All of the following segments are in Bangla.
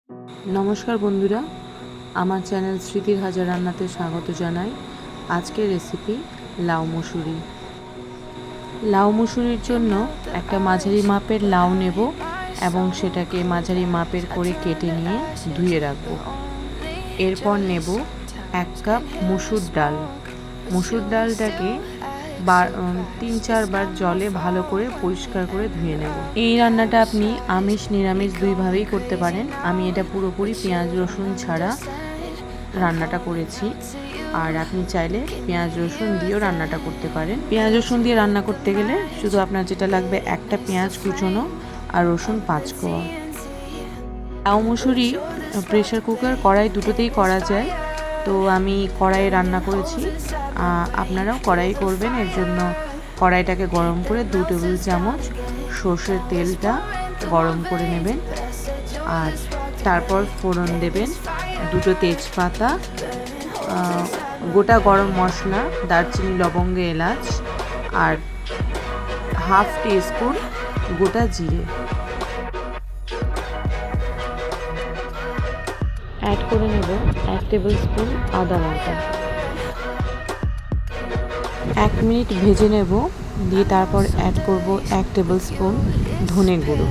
নমস্কার বন্ধুরা, আমার চ্যানেল স্মৃতির হাজার রান্নাতে স্বাগত জানাই। আজকের রেসিপি লাউ মুসুরি। লাউ মুসুরির জন্য একটা মাঝারি মাপের লাউ নেব এবং সেটাকে মাঝারি মাপের করে কেটে নিয়ে ধুয়ে রাখব। এরপর নেব 1 কাপ মুসুর ডাল। মুসুর ডালটাকে 3-4 বার জলে ভালো করে পরিষ্কার করে ধুয়ে নেব। এই রান্নাটা আপনি আমিষ নিরামিষ দুইভাবেই করতে পারেন। আমি এটা পুরোপুরি পেঁয়াজ রসুন ছাড়া রান্নাটা করেছি, আর আপনি চাইলে পেঁয়াজ রসুন দিয়েও রান্নাটা করতে পারেন। পেঁয়াজ রসুন দিয়ে রান্না করতে গেলে শুধু আপনার যেটা লাগবে একটা পেঁয়াজ কুচোনো আর রসুন 5 কোয়া। লাউ মুসুরি প্রেশার কুকার কড়াই দুটোতেই করা যায়, তো আমি কড়াইয়ে রান্না করেছি। আপনারাও কড়াই করবেন। এর জন্য কড়াইটাকে গরম করে 2 টেবিল চামচ সর্ষের তেলটা গরম করে নেবেন, আর তারপর ফোড়ন দেবেন 2টো তেজপাতা, গোটা গরম মশলা, দারচিনি লবঙ্গ এলাচ, আর হাফ টিস্পুন গোটা জিরে অ্যাড করে নেব 1 টেবিল স্পুন আদা বাটা। 1 মিনিট ভেজে নেব, দিয়ে তারপর অ্যাড করব 1 টেবিল স্পুন ধনে গুঁড়ো।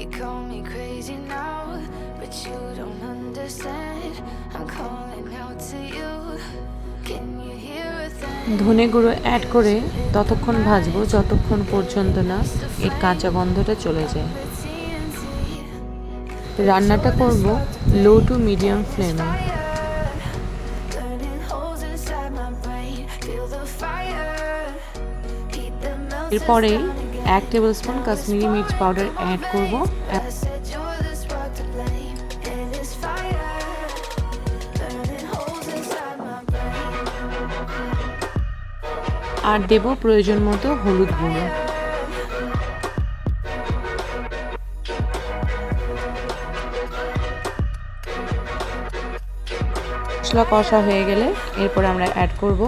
You call me crazy now, but you don't understand. I'm calling out to you. Can you hear a thing? ধনে গুঁড়ো অ্যাড করে ততক্ষণ ভাজবো যতক্ষণ পর্যন্ত না এর কাঁচা গন্ধটা চলে যায়। রান্নাটা করব লো টু মিডিয়াম ফ্লেমে। এরপরে 1 টেবিল স্পুন কাশ্মীরি মির্চ পাউডার অ্যাড করব, আর দেব প্রয়োজন মতো হলুদ গুঁড়ো। মশলা কষা হয়ে গেলে এরপর আমরা অ্যাড করব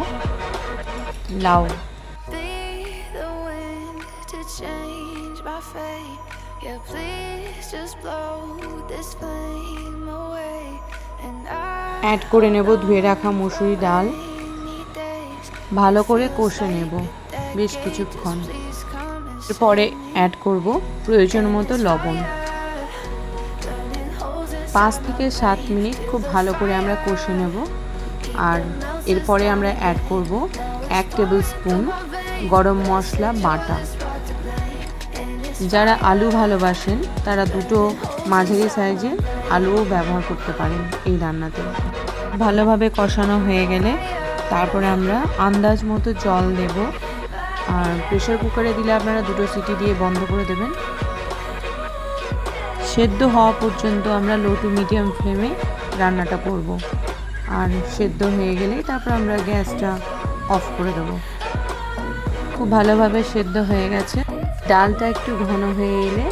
লাউ। অ্যাড করে নেব ধুয়ে রাখা মুসুরি ডাল, ভালো করে কষে নেব বেশ কিছুক্ষণ। এরপরে অ্যাড করব প্রয়োজন মতো লবণ। 5 থেকে 7 মিনিট খুব ভালো করে আমরা কষে নেব, আর এরপরে আমরা অ্যাড করব 1 টেবিল স্পুন গরম মশলা বাটা। যারা আলু ভালোবাসেন তারা 2টো মাঝারি সাইজের আলুও ব্যবহার করতে পারেন এই রান্নাতে। ভালোভাবে কষানো হয়ে গেলে তারপরে আমরা আন্দাজ মতো জল দেব, আর প্রেশার কুকারে দিলে আপনারা 2টো সিটি দিয়ে বন্ধ করে দেবেন। সেদ্ধ হওয়া পর্যন্ত আমরা লো টু মিডিয়াম ফ্লেমে রান্নাটা করব, আর সেদ্ধ হয়ে গেলেই তারপর আমরা গ্যাসটা অফ করে দেব। খুব ভালোভাবে সেদ্ধ হয়ে গেছে। ডালটা একটু ঘন হয়ে এলে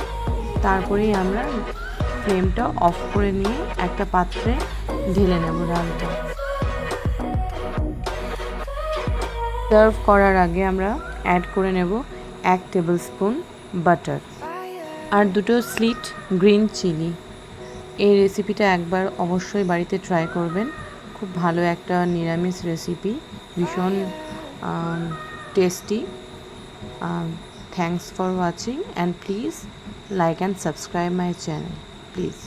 তারপরেই আমরা ফ্লেমটা অফ করে নিয়ে একটা পাত্রে ঢেলে নেব ডালটা। সার্ভ করার আগে আমরা অ্যাড করে নেব 1 টেবিল স্পুন বাটার আর 2টো স্লিট গ্রিন চিলি। এই রেসিপিটা একবার অবশ্যই বাড়িতে ট্রাই করবেন। খুব ভালো একটা নিরামিষ রেসিপি, ভীষণ tasty. Thanks for watching, and please like and subscribe my channel, please.